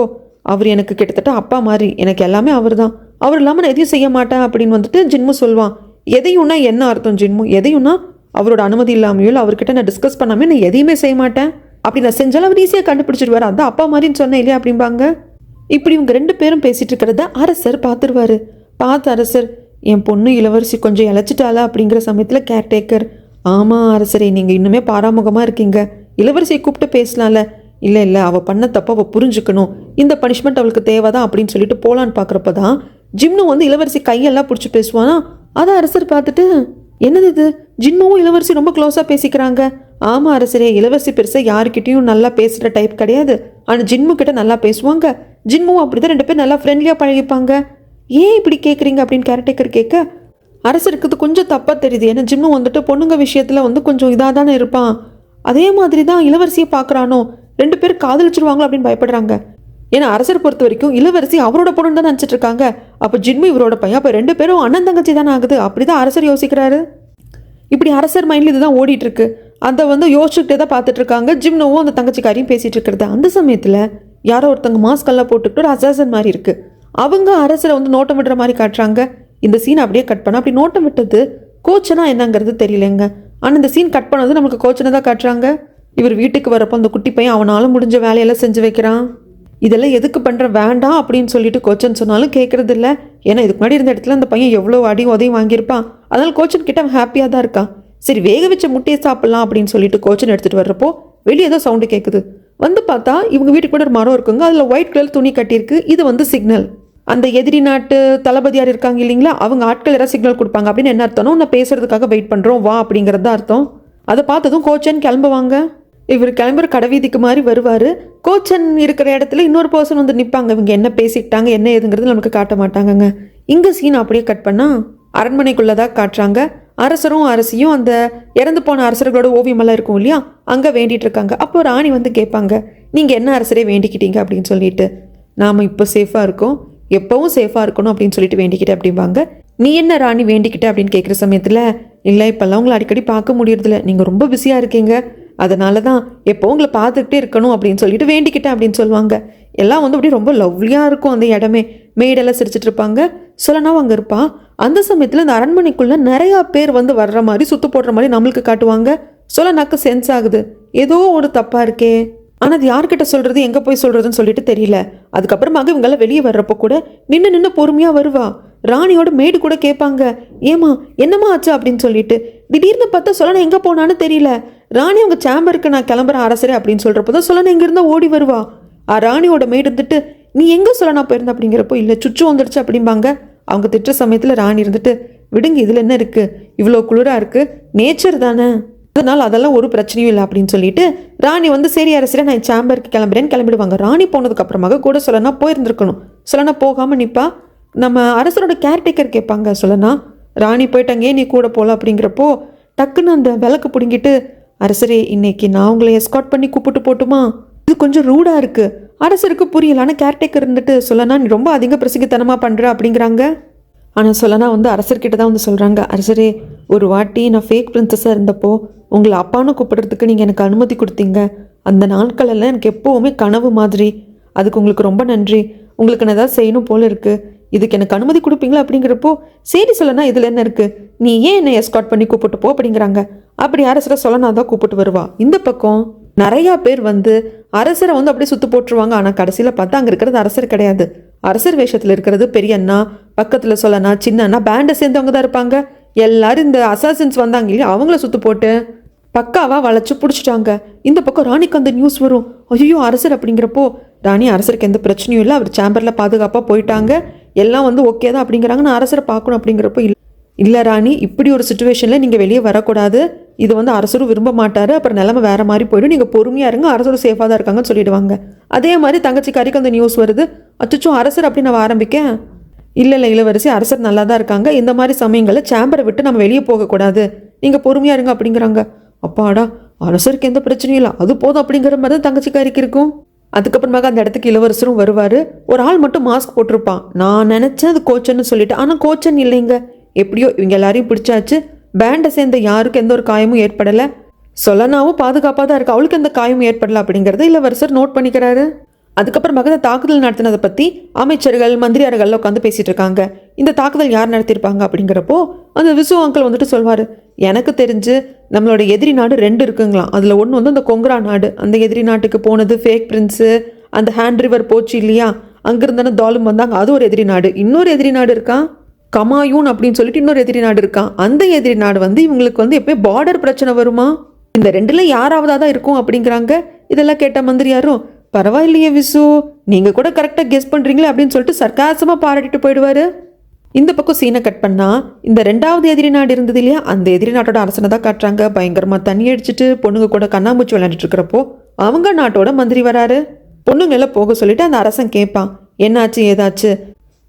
அவர் எனக்கு கிட்டத்தட்ட அப்பா மாதிரி, எனக்கு எல்லாமே அவர் தான், அவர் இல்லாமல் நான் எதையும் செய்ய மாட்டேன் அப்படின்னு வந்துட்டு ஜின்மு சொல்லுவான். எதையும்னா என்ன அர்த்தம் ஜின்மு, எதையும்னா அவரோட அனுமதி இல்லாமையோ இல்லை அவர்கிட்ட நான் டிஸ்கஸ் பண்ணாமல் நான் எதையுமே செய்ய மாட்டேன், அப்படி நான் செஞ்சாலும் அவர் ஈஸியாக கண்டுபிடிச்சிடுவார், அதான் அப்பா மாதிரின்னு சொன்னேன் இல்லையா அப்படிம்பாங்க. இப்படி இவங்க 2 பேரும் பேசிகிட்டு இருக்கிறத அரசர் பார்த்துருவார். பார்த்து அரசர் என் பொண்ணு இளவரசி கொஞ்சம் இழைச்சிட்டாளா அப்படிங்கிற சமயத்தில் கேர்டேக்கர் ஆமாம் அரசரே நீங்கள் இன்னுமே பாராமுகமாக இருக்கீங்க, இளவரசியை கூப்பிட்டு பேசலாம்ல, இல்லை இல்லை அவள் பண்ண தப்ப அவள் புரிஞ்சுக்கணும், இந்த பனிஷ்மெண்ட் அவளுக்கு தேவைதான் அப்படின்னு சொல்லிட்டு போகலான்னு பார்க்குறப்ப தான் ஜிம்னு வந்து இளவரசி கையெல்லாம் பிடிச்சி பேசுவானா. அதை அரசர் பார்த்துட்டு என்னது இது ஜின்முவும் இளவரசி ரொம்ப க்ளோஸாக பேசிக்கிறாங்க. ஆமாம் அரசரே இளவரசி பெருசாக யாருக்கிட்டையும் நல்லா பேசுகிற டைப் கிடையாது, ஆனால் ஜின்மு கிட்ட நல்லா பேசுவாங்க, ஜின்முவும் அப்படி தான் 2 பேர் நல்லா ஃப்ரெண்ட்லியாக பழகிப்பாங்க, ஏன் இப்படி கேட்குறீங்க அப்படின்னு கேரக்டர் கேட்க அரசருக்கு இது கொஞ்சம் தப்பாக தெரியுது. ஏன்னா ஜிம்மு வந்துட்டு பொண்ணுங்க விஷயத்தில் வந்து கொஞ்சம் இதாக தானே இருப்பான், அதே மாதிரி தான் இளவரசியை பார்க்குறானோ, 2 பேர் காதலிச்சிருவாங்களோ அப்படின்னு பயப்படுறாங்க. ஏன்னா அரசர் பொறுத்த வரைக்கும் இளவரசி அவரோட பொண்ணு தான் நினச்சிட்டு இருக்காங்க. அப்போ ஜின்மு இவரோட பையன், அப்போ 2 பேரும் அண்ணன் தங்கச்சி தானே ஆகுது. அப்படிதான் அரசர் யோசிக்கிறாரு. இப்படி அரசர் மைண்ட்ல இதுதான் ஓடிட்டு இருக்கு. அதை யோசிச்சுக்கிட்டே தான் பார்த்துட்டு இருக்காங்க. ஜிம்னுவும் அந்த தங்கச்சிக்காரியும் பேசிட்டு இருக்கிறது. அந்த சமயத்தில் யாரோ ஒருத்தங்க மாஸ்க் எல்லாம் போட்டுக்கிட்டு ஒரு அசாசன் மாதிரி இருக்கு. அவங்க அரசரை நோட்டம் விடுற மாதிரி காட்டுறாங்க. இந்த சீன் அப்படியே கட் பண்ண அப்படி நோட்டம் விட்டது கோச்சனா என்னங்கிறது தெரியலங்க. ஆனால் இந்த சீன் கட் பண்ணது நமக்கு கோச்சனை தான் காட்டுறாங்க. இவர் வீட்டுக்கு வரப்போ அந்த குட்டி பையன் அவனால முடிஞ்ச வேலையெல்லாம் செஞ்சு வைக்கிறான். இதெல்லாம் எதுக்கு பண்ணுற வேண்டாம் அப்படின்னு சொல்லிட்டு கோச்சன் சொன்னாலும் கேட்கறது இல்லை. ஏன்னா இதுக்கு முன்னாடி இருந்த இடத்துல அந்த பையன் எவ்வளோ அடி உதவி வாங்கியிருப்பான். அதனால கோச்சன் கிட்ட அவன் ஹாப்பியாக தான் இருக்கான். சரி வேக வச்ச முட்டையை சாப்பிட்லாம் அப்படின்னு சொல்லிட்டு கோச்சன் எடுத்துகிட்டு வர்றப்போ வெளியே ஏதோ சவுண்டு கேட்குது. பார்த்தா இவங்க வீட்டுக்கு கூட ஒரு மரம் இருக்குங்க. அதில் ஒயிட் கலர் துணி கட்டியிருக்கு. இது சிக்னல். அந்த எதிரி நாட்டு தளபதியார் இருக்காங்க இல்லைங்களா, அவங்க ஆட்கள் யாராவது சிக்னல் கொடுப்பாங்க அப்படின்னு என்ன அர்த்தம்னா நான் பேசுறதுக்காக வெயிட் பண்ணுறோம் வா அப்படிங்கிறது தான் அர்த்தம். அதை பார்த்ததும் கோச்சன் கிளம்புவாங்க. இவர் கிளம்புற கடைவீதிக்கு மாதிரி வருவார். கோச்சன் இருக்கிற இடத்துல இன்னொரு பர்சன் நிற்பாங்க. இவங்க என்ன பேசிக்கிட்டாங்க என்ன ஏதுங்கிறது நமக்கு காட்ட மாட்டாங்கங்க. இங்கே சீன் அப்படியே கட் பண்ணால் அரண்மனைக்குள்ளே தான் காட்டுறாங்க. அரசரும் அரசியும் அந்த இறந்து போன அரசர்களோட ஓவியமெல்லாம் இருக்கும் இல்லையா, அங்கே வேண்டிகிட்டு இருக்காங்க. அப்போ ராணி கேட்பாங்க, நீங்கள் என்ன அரசரே வேண்டிக்கிட்டீங்க அப்படின்னு சொல்லிட்டு. நாம் இப்போ சேஃபாக இருக்கோம், எப்பவும் சேஃபாக இருக்கணும் அப்படின்னு சொல்லிட்டு வேண்டிக்கிட்டேன் அப்படிம்பாங்க. நீ என்ன ராணி வேண்டிக்கிட்ட அப்படின்னு கேட்குற சமயத்தில், இல்லை இப்போல்லாம் உங்களை அடிக்கடி பார்க்க முடியறதில்ல, நீங்கள் ரொம்ப பிஸியாக இருக்கீங்க, அதனால தான் எப்போ உங்களை பார்த்துக்கிட்டே இருக்கணும் அப்படின்னு சொல்லிட்டு வேண்டிக்கிட்டேன் அப்படின்னு சொல்லுவாங்க. எல்லாம் அப்படி ரொம்ப லவ்லியாக இருக்கும் அந்த இடமே. மேடெல்லாம் சிரிச்சிட்டு இருப்பாங்க. சொல்லனாவும் அங்கே இருப்பா. அந்த சமயத்தில் அந்த அரண்மனைக்குள்ளே நிறையா பேர் வர்ற மாதிரி சுற்று போடுற மாதிரி நம்மளுக்கு காட்டுவாங்க. சொல்லனாக்கு சென்ஸ் ஆகுது ஏதோ ஒரு தப்பாக இருக்கே. ஆனால் அது யார்கிட்ட சொல்கிறது எங்கே போய் சொல்கிறதுன்னு சொல்லிட்டு தெரியல. அதுக்கப்புறமாக இவங்கெல்லாம் வெளியே வர்றப்போ கூட நின்று பொறுமையாக வருவா. ராணியோட மேடு கூட கேட்பாங்க, ஏமா என்னம்மா ஆச்சு அப்படின்னு சொல்லிட்டு. திடீர்னு பார்த்தா சொல்லனா எங்கே போனான்னு தெரியல. ராணி அவங்க சேம்பருக்கு நான் கிளம்புறேன் அரசரே அப்படின்னு சொல்கிறப்போ தான் சொல்லனா எங்கே இருந்தால் ஓடி வருவா. ராணியோட மேடு இருந்துட்டு நீ எங்கே சொல்லனா போயிருந்த அப்படிங்கிறப்போ இல்லை சுச்சு வந்துடுச்சு அப்படிம்பாங்க. அவங்க திட்டுற சமயத்தில் ராணி இருந்துட்டு விடுங்க இதில் என்ன இருக்குது, இவ்வளோ குளிராக இருக்குது, நேச்சர் தானே, அதனால் அதெல்லாம் ஒரு பிரச்சனையும் இல்லை அப்படின்னு சொல்லிட்டு ராணி சரி அரசரே நான் சேம்பருக்கு கிளம்புறேன்னு கிளம்பிடுவாங்க. ராணி போனதுக்கு அப்புறமாக கூட சொல்லனா போயிருந்துருக்கணும். சொல்லனா போகாமல் நிற்பா. நம்ம அரசரோட கேர்டேக்கர் கேட்பாங்க, சொல்லனா ராணி போயிட்டாங்க நீ கூட போகல அப்படிங்கிறப்போ டக்குன்னு அந்த விளக்கு பிடுங்கிட்டு அரசரே இன்னைக்கு நான் உங்களை எஸ்கார்ட் பண்ணி கூப்பிட்டு போட்டுமா, இது கொஞ்சம் ரூடாக இருக்குது. அரசருக்கு புரியல. ஆனால் கேர்டேக்கர் இருந்துட்டு சொல்லனா நீ ரொம்ப அதிக பிரசிங்கத்தனமாக பண்ணுற அப்படிங்கிறாங்க. ஆனால் சொல்லனா அரசர்கிட்ட தான் சொல்கிறாங்க, அரசரே ஒரு வாட்டி நான் ஃபேக் பிரின்சஸாக இருந்தப்போ உங்களை அப்பான்னு கூப்பிடுறதுக்கு நீங்கள் எனக்கு அனுமதி கொடுத்தீங்க. அந்த நாட்கள் எல்லாம் எனக்கு எப்போவுமே கனவு மாதிரி. அதுக்கு உங்களுக்கு ரொம்ப நன்றி. உங்களுக்கு நான் ஏதாவது செய்யணும் போல இருக்குது, இதுக்கு எனக்கு அனுமதி கொடுப்பீங்களா அப்படிங்கிறப்போ சரி சொல்லனா இதில் என்ன இருக்குது, நீ ஏன் என்னை எஸ்கார்ட் பண்ணி கூப்பிட்டு போ அப்படிங்கிறாங்க. அப்படி அரசரை சொல்லனா தான் கூப்பிட்டு வருவா. இந்த பக்கம் நிறையா பேர் அரசரை அப்படியே சுற்று போட்டுருவாங்க. ஆனால் கடைசியில் பார்த்தா அங்கே இருக்கிறது அரசர் கிடையாது. அரசர் வேஷத்தில் இருக்கிறது பெரிய அண்ணா, பக்கத்தில் சொல்லனா சின்ன அண்ணா, பேண்டை சேர்ந்தவங்க தான் இருப்பாங்க. எல்லாரும் இந்த அசாசின்ஸ் வந்தாங்க இல்லையா, அவங்கள சுற்று போட்டு பக்காவாக வளைச்சு பிடிச்சிட்டாங்க. இந்த பக்கம் ராணிக்கு அந்த நியூஸ் வரும், ஐயோ அரசர் அப்படிங்கிறப்போ ராணி அரசருக்கு எந்த பிரச்சனையும் இல்லை, அவர் சேம்பரில் பாதுகாப்பாக போயிட்டாங்க, எல்லாம் ஓகே தான் அப்படிங்கிறாங்க. நான் அரசரை பார்க்கணும் அப்படிங்கிறப்போ இல்லை ராணி இப்படி ஒரு சுச்சுவேஷனில் நீங்கள் வெளியே வரக்கூடாது, இது அரசரும் விரும்ப மாட்டார், அப்புறம் நிலைமை வேறு மாதிரி போய்டும், நீங்கள் பொறுமையாக இருங்க, அரசரும் சேஃபாக தான் இருக்காங்கன்னு சொல்லிடுவாங்க. அதே மாதிரி தங்கச்சிக்காரிக்கு அந்த நியூஸ் வருது, அச்சோ அரசர் அப்படி நான் ஆரம்பிக்கேன், இல்லை இளவரசி அரசர் நல்லா தான் இருக்காங்க, இந்த மாதிரி சமயங்களில் சேம்பரை விட்டு நம்ம வெளியே போகக்கூடாது, நீங்கள் பொறுமையாக இருங்க அப்படிங்கிறாங்க. அப்பாடா அரசருக்கு எந்த பிரச்சனையும் இல்லை, அது போதும் அப்படிங்கிற மாதிரி தான் தங்கச்சிக்காரிக்கு இருக்கும். அதுக்கப்புறமாக அந்த இடத்துக்கு இளவரசரும் வருவார். ஒரு ஆள் மட்டும் மாஸ்க் போட்டிருப்பான். நான் நினச்சேன் அது கோச்சன்னு சொல்லிட்டு, ஆனால் கோச்சன் இல்லைங்க. எப்படியோ இவங்க எல்லாரையும் பிடிச்சாச்சு. பேண்டை சேர்ந்த யாருக்கும் எந்த ஒரு காயமும் ஏற்படலை. சொல்லனாவும் பாதுகாப்பாக தான் இருக்கு, அவளுக்கு எந்த காயமும் ஏற்படலை அப்படிங்கிறத இளவரசர் நோட் பண்ணிக்கிறாரு. அதுக்கப்புறமாக இந்த தாக்குதல் நடத்தினதை பற்றி அமைச்சர்கள் மந்திரியார்கள் உட்காந்து பேசிகிட்டு இருக்காங்க. இந்த தாக்குதல் யார் நடத்தியிருப்பாங்க அப்படிங்கிறப்போ அந்த விசு அங்கிள் சொல்வார், எனக்கு தெரிஞ்சு நம்மளோட எதிரி நாடு 2 இருக்குங்களாம். அதில் ஒன்று அந்த கொங்கரா நாடு, அந்த எதிரி நாட்டுக்கு போனது ஃபேக் பிரின்ஸு, அந்த ஹேண்ட் ரிவர் போச்சு இல்லையா, அங்கிருந்தானே தாலும் வந்தாங்க, அது ஒரு எதிரி நாடு. இன்னொரு எதிரி நாடு இருக்கான் கமாயூன் அப்படின்னு சொல்லிட்டு இன்னொரு எதிரி நாடு இருக்கான். அந்த எதிரி நாடு இவங்களுக்கு எப்போ பார்டர் பிரச்சனை வருமா, இந்த 2ல் யாராவதாக தான் இருக்கும் அப்படிங்கிறாங்க. இதெல்லாம் கேட்ட மந்திரியாரும் பரவாயில்லையே விசு, நீங்கள் கூட கரெக்டாக கெஸ் பண்ணுறீங்களே அப்படின்னு சொல்லிட்டு சர்க்காசமாக பாராட்டிட்டு போயிடுவார். இந்த பக்கம் சீனை கட் பண்ணால் இந்த 2வது எதிரி நாடு இருந்தது இல்லையா, அந்த எதிரி நாட்டோட அரசனை தான் காட்டுறாங்க. பயங்கரமாக தண்ணி அடிச்சுட்டு பொண்ணுங்க கூட கண்ணாமூச்சி விளையாண்டுட்டு இருக்கிறப்போ அவங்க நாட்டோட மந்திரி வராரு. பொண்ணுங்களை போக சொல்லிட்டு அந்த அரசன் கேட்பான், என்னாச்சு ஏதாச்சு,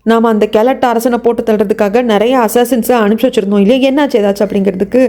நாம் அந்த கிழட்டு அரசனை போட்டு தள்ளுறதுக்காக நிறைய அசாசின்ஸை அனுப்பிச்சி வச்சுருந்தோம் இல்லையா, என்னாச்சு ஏதாச்சும் அப்படிங்கிறதுக்கு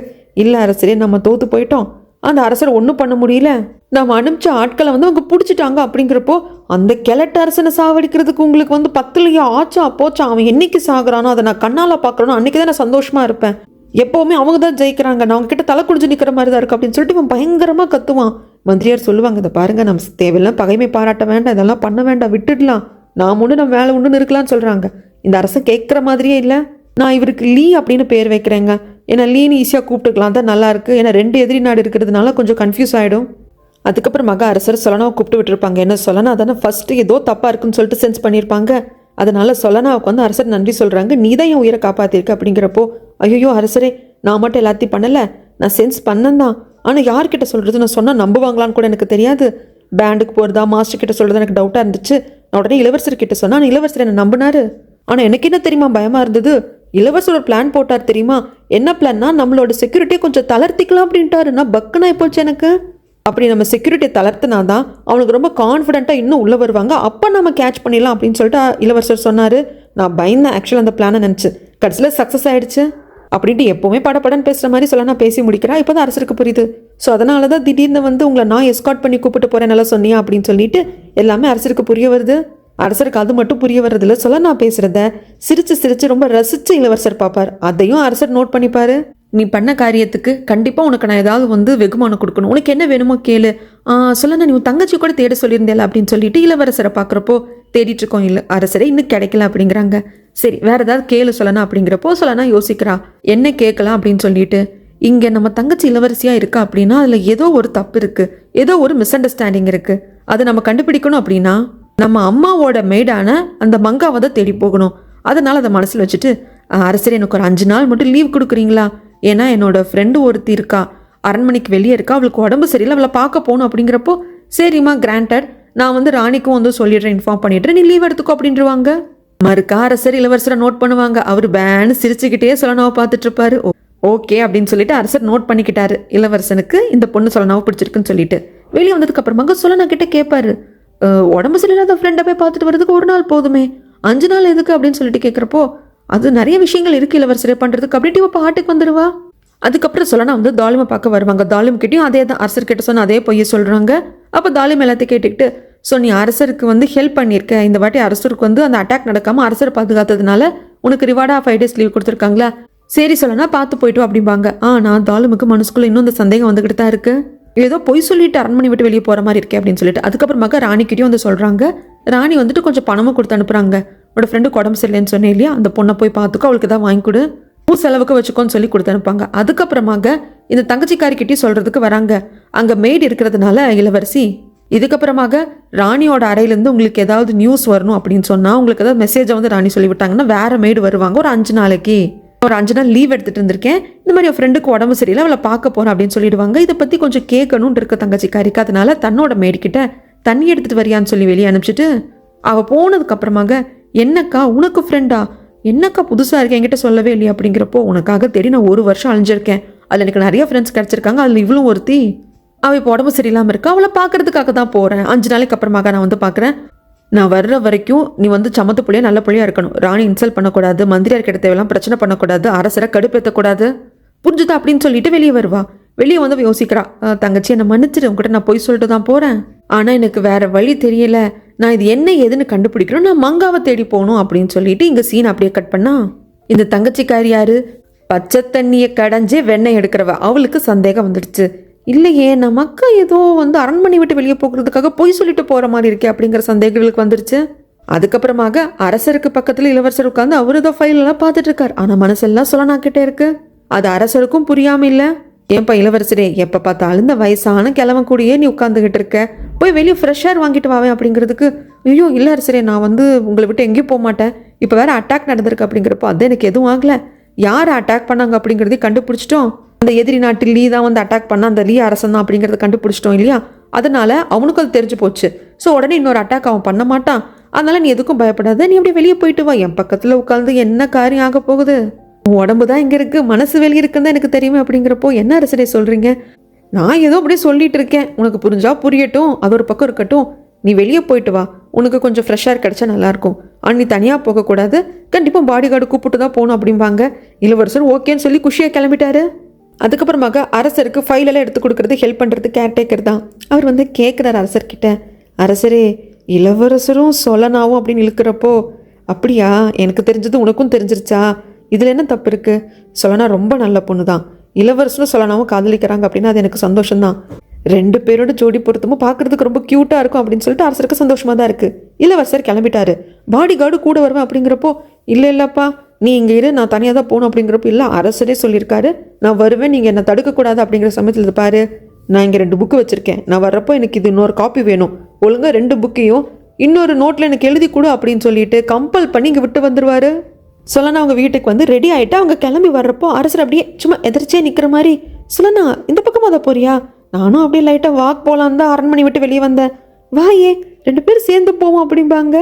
இல்லை அரசரே நம்ம தோற்று போயிட்டோம், அந்த அரசரை ஒன்றும் பண்ண முடியல, நம்ம அனுப்பிச்ச ஆட்களை வந்து அவங்க பிடிச்சிட்டாங்க அப்படிங்கிறப்போ அந்த கிழட்டு அரசனை சாவடிக்கிறதுக்கு உங்களுக்கு வந்து 10 ஆச்சா போச்சா, அவன் என்னைக்கு சாகுறானோ அதை நான் கண்ணால் பார்க்குறனோ அன்றைக்கி தான் நான் சந்தோஷமாக இருப்பேன். எப்போவுமே அவங்க தான் ஜெயிக்கிறாங்க, நான் அவங்க கிட்ட தலை குடிஞ்சு நிற்கிற மாதிரி தான் இருக்குது அப்படின்னு சொல்லிட்டு இவன் பயங்கரமாக கத்துவான். மந்திரியார் சொல்லுவாங்க, இதை பாருங்க, நம்ம தேவையில்லாம் பகைமை பாராட்ட வேண்டாம், இதெல்லாம் பண்ண வேண்டாம், விட்டுடலாம், நான் ஒன்று நம்ம வேலை ஒன்றுன்னு இருக்கலாம்னு சொல்கிறாங்க. இந்த அரசன் கேட்குற மாதிரியே இல்லை. நான் இவருக்கு லீ அப்படின்னு பேர் வைக்கிறேங்க, ஏன்னா லீன்னு ஈஸியாக கூப்பிட்டுக்கலாம் தான் நல்லா இருக்குது. ஏன்னா 2 எதிரி நாடு இருக்கிறதுனால கொஞ்சம் கன்ஃபியூஸ் ஆகிடும். அதுக்கப்புறமாக அரசர் சொலனாவை கூப்பிட்டு விட்டுருப்பாங்க. என்ன சொலனா தானே ஃபஸ்ட்டு ஏதோ தப்பாக இருக்குன்னு சொல்லிட்டு சென்ஸ் பண்ணியிருப்பாங்க. அதனால சொலனாவுக்கு வந்து அரசர் நன்றி சொல்கிறாங்க, நீ தான் என் உயிரை காப்பாற்றிருக்க அப்படிங்கிறப்போ, ஐயோ அரசரே, நான் மட்டும் எல்லாத்தையும் பண்ணலை, நான் சென்ஸ் பண்ணேன் தான், ஆனால் யார்கிட்ட சொல்கிறது, நான் சொன்னால் நம்புவாங்களான்னு கூட எனக்கு தெரியாது. பேண்டுக்கு போகிறதா மாஸ்டர் கிட்ட சொல்கிறது எனக்கு டவுட்டாக இருந்துச்சு. நான் உடனே இளவரசர்கிட்ட சொன்னேன், ஆனால் இளவரசர் என்னை நம்பினாரு. ஆனால் எனக்கு என்ன தெரியுமா பயமாக இருந்தது, இளவரசர் ஒரு பிளான் போட்டார் தெரியுமா. என்ன பிளான்னா, நம்மளோட செக்யூரிட்டியை கொஞ்சம் தளர்த்திக்கலாம் அப்படின்ட்டாரு. நான் பக்குனா போச்சு எனக்கு. அப்படி நம்ம செக்யூரிட்டியை தளர்த்தினா தான் அவனுக்கு ரொம்ப கான்ஃபிடென்ட்டாக இன்னும் உள்ளே வருவாங்க, அப்போ நம்ம கேட்ச் பண்ணிடலாம் அப்படின்னு சொல்லிட்டு இளவரசர் சொன்னார். நான் பயந்தேன் ஆக்சுவலாக அந்த பிளானை நினச்சி. கடைசியில் சக்ஸஸ் ஆகிடுச்சு அப்படின்ட்டு எப்போவுமே படப்படன்னு பேசுகிற மாதிரி சொல்ல நான் பேசி முடிக்கிறா. இப்போ தான் அரசருக்கு புரியுது. ஸோ அதனால தான் திடீர்னு வந்து உங்களை நான் எஸ்கார்ட் பண்ணி கூப்பிட்டு போகிறேன் நல்லா சொன்னியா அப்படின்னு சொல்லிட்டு எல்லாமே அரசருக்கு புரிய வருது. அரசருக்கு அது மட்டும் புரிய வர்றதில்ல, சொல்ல நான் பேசுகிறத சிரித்து சிரித்து ரொம்ப ரசித்து இளவரசர் பார்ப்பார். அதையும் அரசர் நோட் பண்ணிப்பார். நீ பண்ண காரியத்துக்கு கண்டிப்பாக உனக்கு நான் ஏதாவது வந்து வெகுமானம் கொடுக்கணும், உனக்கு என்ன வேணுமோ கேளு. சொல்ல நீ உன் தங்கச்சி கூட தேட சொல்லியிருந்தேல அப்படின்னு சொல்லிட்டு இளவரசரை பார்க்குறப்போ, தேடிட்டு இருக்கோம் இல்லை அரசரை, இன்னும் கிடைக்கல அப்படிங்கிறாங்க. சரி வேற ஏதாவது கேளு சொல்லணும் அப்படிங்கிறப்போ சொல்லனா யோசிக்கிறா என்ன கேட்கலாம் அப்படின்னு சொல்லிட்டு. இங்கே நம்ம தங்கச்சி இளவரசியாக இருக்கா அப்படின்னா அதில் ஏதோ ஒரு தப்பு இருக்குது, ஏதோ ஒரு மிஸ் அண்டர்ஸ்டாண்டிங் இருக்குது. அதை நம்ம கண்டுபிடிக்கணும் அப்படின்னா நம்ம அம்மாவோட மெய்டான அந்த மங்காவை தான் தேடி போகணும். அதனால் அதை மனசில் வச்சுட்டு, அரசர் எனக்கு ஒரு 5 நாள் மட்டும் லீவ் கொடுக்குறீங்களா, ஏன்னா என்னோட ஃப்ரெண்டு ஒருத்தி இருக்கா, அரண்மனைக்கு வெளியே இருக்கா, அவளுக்கு உடம்பு சரியில்லை, அவளை பார்க்க போகணும் அப்படிங்கிறப்போ, சரிம்மா கிராண்டட், நான் வந்து ராணிக்கும் வந்து சொல்லிடுறேன், இன்ஃபார்ம் பண்ணிடுறேன், நீ லீவ் எடுத்துக்கோ அப்படின்றவாங்க. மறுக்கா அரசர் இளவரசரை நோட் பண்ணுவாங்க. அவர் பேன்னு சிரிச்சுக்கிட்டே சொலனாவை பார்த்துட்டு இருப்பாரு. ஓகே அப்படின்னு சொல்லிட்டு அரசர் நோட் பண்ணிக்கிட்டாரு, இளவரசனுக்கு இந்த பொண்ணு சொலனாவை பிடிச்சிருக்குன்னு சொல்லிட்டு. வெளியே வந்ததுக்கு அப்புறமாக சொலனா கிட்ட கேட்பாரு, உடம்பு சரியில்லாத ஃப்ரெண்டை போய் பார்த்துட்டு வரதுக்கு 1 நாள் போதுமே, 5 நாள் எதுக்கு அப்படின்னு சொல்லிட்டு கேட்குறப்போ, அது நிறைய விஷயங்கள் இருக்குது இளவரசரை பண்ணுறதுக்கு அப்படின்ட்டு இப்போ பாட்டுக்கு வந்துடுவா. அதுக்கப்புறம் சொல்லனா வந்து தாலிமை பார்க்க வருவாங்க. தாலிம் கிட்டையும் அதே தான் அரசர்கிட்ட சொன்ன அதே பொய்ய சொல்கிறாங்க. அப்போ தாலிம் எல்லாத்தையும் கேட்டுக்கிட்டு, ஸோ நீ அரசருக்கு வந்து ஹெல்ப் பண்ணியிருக்க, இந்த வாட்டி அரசருக்கு வந்து அந்த அட்டாக் நடக்காமல் அரசரை பாதுகாத்ததுனால உனக்கு ரிவார்டாக 5 days லீவ் கொடுத்துருக்காங்களா, சரி சொல்லனா பார்த்து போய்ட்டு அப்படிம்பாங்க. நான் தாலிமுக்கு மனசுக்குள்ளே இன்னும் இந்த சந்தேகம் வந்துக்கிட்டு தான் இருக்குது, ஏதோ பொய் சொல்லிட்டு அரண்மனை விட்டு வெளியே போகிற மாதிரி இருக்கே அப்படின்னு சொல்லிட்டு. அதுக்கப்புறமாக ராணிக்கிட்டையும் வந்து சொல்கிறாங்க. ராணி வந்துட்டு கொஞ்சம் பணமும் கொடுத்து அனுப்புகிறாங்க. உன்னோட ஃப்ரெண்டுக்கு உடம்பு சரியில்லைன்னு சொன்னேன் இல்லையா, அந்த பொண்ணை போய் பார்த்துக்கோ, அவளுக்கு தான் வாங்கி கொடு, செலவுக்கு வச்சுக்கோன்னு சொல்லி கொடுத்து அனுப்பாங்க. அதுக்கப்புறமாக இந்த தங்கச்சிக்காரிக்கிட்டையும் சொல்கிறதுக்கு வராங்க. அங்கே மெய்டு இருக்கிறதுனால இளவரசி, இதுக்கப்புறமாக ராணியோட அறையிலேருந்து உங்களுக்கு ஏதாவது நியூஸ் வரணும் அப்படின்னு சொன்னால், உங்களுக்கு ஏதாவது மெசேஜை வந்து ராணி சொல்லிவிட்டாங்கன்னா வேறு மெய்டு வருவாங்க. ஒரு 5 நாளைக்கு ஒரு 5 நாள் லீவ் எடுத்துகிட்டு இருந்திருக்கேன், இந்த மாதிரி என் ஃப்ரெண்டுக்கு உடம்பு சரியில்லை, அவளை பார்க்க போகிறேன் அப்படின்னு சொல்லிடுவாங்க. இதை பற்றி கொஞ்சம் கேட்கணுன்னு இருக்க தங்கச்சிக்காரிக்கு. அதனால தன்னோட மேடிக்கிட்ட தண்ணி எடுத்துகிட்டு வரியான்னு சொல்லி வெளியே அனுப்பிச்சிட்டு, அவள் போனதுக்கப்புறமாக, என்னக்கா உனக்கு ஃப்ரெண்டா, என்னக்கா புதுசாக இருக்கேன் என்கிட்ட சொல்லவே இல்லையா அப்படிங்கிறப்போ, உனக்காக தேடி நான் 1 வருஷம் அழிஞ்சிருக்கேன், அதில் எனக்கு நிறைய ஃப்ரெண்ட்ஸ் கிடச்சிருக்காங்க, அதில் இவ்வளோ ஒருத்தி, அவள் இப்போ உடம்பு சரியில்லாமல் இருக்கா, அவளை பார்க்கறதுக்காக தான் போகிறேன், 5 நாளைக்கு அப்புறமாக நான் வந்து பார்க்குறேன், நான் வர்ற வரைக்கும் நீ வந்து சமத்து புள்ளியாக நல்ல புள்ளியாக இருக்கணும், ராணி இன்சல்ட் பண்ணக்கூடாது, மந்திரியார் கிட்ட தேவையெல்லாம் பிரச்சனை பண்ணக்கூடாது, அரசரை கடுப்பேற்றக்கூடாது, புரிஞ்சுதா அப்படின்னு சொல்லிட்டு வெளியே வருவா. வெளியே வந்து யோசிக்கிறா, தங்கச்சி என்னை மன்னிச்சிடு, உங்ககிட்ட நான் போய் சொல்லிட்டு தான் போகிறேன், ஆனால் எனக்கு வேறு வழி தெரியல, நான் இது என்ன ஏதுன்னு கண்டுபிடிக்கிறோம், நான் மங்காவை தேடி போகணும் அப்படின்னு சொல்லிட்டு இங்கே சீன் அப்படியே கட் பண்ணா. இந்த தங்கச்சிக்காரி யாரு, பச்சை தண்ணியை கடைஞ்சே வெண்ணெய் எடுக்கிறவ. அவளுக்கு சந்தேகம் வந்துடுச்சு, இல்லையே நம்ம அக்கா ஏதோ வந்து அரண்மனை விட்டு வெளியே போகிறதுக்காக பொய் சொல்லிட்டு போகிற மாதிரி இருக்கே அப்படிங்கிற சந்தேகங்களுக்கு வந்துருச்சு. அதுக்கப்புறமாக அரசருக்கு பக்கத்தில் இளவரசர் உட்காந்து அவர் ஏதோ ஃபைலெல்லாம் பார்த்துட்டு இருக்கார். ஆனால் மனசெல்லாம் சொல்லனாக்கிட்டே இருக்கு. அது அரசருக்கும் புரியாமல் இல்லை. ஏன்பா இளவரசரே, எப்போ பார்த்தாலும் இந்த வயசான கிழவன் கூடயே நீ உட்காந்துக்கிட்டு இருக்க, போய் வெளியே ஃப்ரெஷ் ஏர் வாங்கிட்டு வாவேன் அப்படிங்கிறதுக்கு, ஐயோ இல்லை அரசரே, நான் வந்து உங்களை விட்டு எங்கேயும் போக மாட்டேன், இப்போ வேறு அட்டாக் நடந்திருக்கு அப்படிங்கிறப்போ, அது எனக்கு எதுவும் ஆகலை, யார் அட்டாக் பண்ணாங்க அப்படிங்கிறதையும் கண்டுபிடிச்சிட்டோம், அந்த எதிரி நாட்டில் லீ தான் வந்து அட்டாக் பண்ண, அந்த லீ அரசன் தான் அப்படிங்கிறத கண்டுபிடிச்சிட்டோம் இல்லையா, அதனால அவனுக்கு அது தெரிஞ்சு போச்சு. ஸோ உடனே இன்னொரு அட்டாக் அவன் பண்ண மாட்டான், அதனால நீ எதுக்கும் பயப்படாத, நீ அப்படியே வெளியே போயிட்டு வா, என் பக்கத்தில் உட்காந்து என்ன காரியம் ஆக போகுது, உடம்பு தான் இங்கே இருக்குது, மனசு வெளியே இருக்குன்னு தான் எனக்கு தெரியுமே அப்படிங்கிறப்போ, என்ன அரசரே சொல்கிறீங்க, நான் ஏதோ அப்படியே சொல்லிட்டு இருக்கேன், உனக்கு புரிஞ்சா புரியட்டும், அது ஒரு பக்கம் இருக்கட்டும், நீ வெளியே போயிட்டு வா, உனக்கு கொஞ்சம் ஃப்ரெஷ்ஷாக கிடச்சா நல்லாயிருக்கும், ஆனால் நீ தனியாக போகக்கூடாது, கண்டிப்பாக பாடி கார்டு கூப்பிட்டு தான் போகணும் அப்படிம்பாங்க. இளவரசர் ஓகேன்னு சொல்லி குஷியாக கிளம்பிட்டாரு. அதுக்கப்புறமாக அரசருக்கு ஃபைலெல்லாம் எடுத்து கொடுக்குறது ஹெல்ப் பண்ணுறது கேர்டேக்கர் தான். அவர் வந்து கேட்குறாரு அரசர்கிட்ட, அரசரே இளவரசரும் சொலனாவும் அப்படின்னு இழுக்கிறப்போ, அப்படியா எனக்கு தெரிஞ்சது உனக்கும் தெரிஞ்சிருச்சா, இதில் என்ன தப்பு இருக்குது, சொலனா ரொம்ப நல்ல பொண்ணு தான், இளவரசரும் சொலனாவும் காதலிக்கிறாங்க அப்படின்னா அது எனக்கு சந்தோஷம்தான், 2 பேரோட ஜோடி பொருத்தமும் பார்க்குறதுக்கு ரொம்ப க்யூட்டாக இருக்கும் அப்படின்னு சொல்லிட்டு அரசருக்கு சந்தோஷமாக தான் இருக்குது. இளவரசர் கிளம்பிட்டாரு. பாடி கார்டு கூட வருவேன் அப்படிங்கிறப்போ, இல்லைப்பா நீ இங்கே இரு, நான் தனியாக தான் போகணும் அப்படிங்கிறப்போ, இல்லை அரசரே சொல்லியிருக்காரு நான் வருவேன், நீங்கள் என்னை தடுக்கக்கூடாது அப்படிங்கிற சமயத்தில் இருப்பார், நான் இங்கே 2 புக்கு வச்சுருக்கேன், நான் வர்றப்போ எனக்கு இது இன்னொரு காப்பி வேணும், ஒழுங்காக 2 புக்கையும் இன்னொரு நோட்டில் எனக்கு எழுதி கொடு அப்படின்னு சொல்லிட்டு கம்பல் பண்ணி இங்கே விட்டு வந்துடுவார். சொலனா அவங்க வீட்டுக்கு வந்து ரெடி ஆகிட்டு அவங்க கிளம்பி வர்றப்போ அரசர் அப்படியே சும்மா எதிர்ச்சியே நிற்கிற மாதிரி, சொலனா இந்த பக்கமாக அதை போறியா, நானும் அப்படியே லைட்டாக வாக் போகலான் தான் அரண்மனை விட்டு வெளியே வந்தேன், வா ஏன் 2 பேரும் சேர்ந்து போவோம் அப்படிம்பாங்க.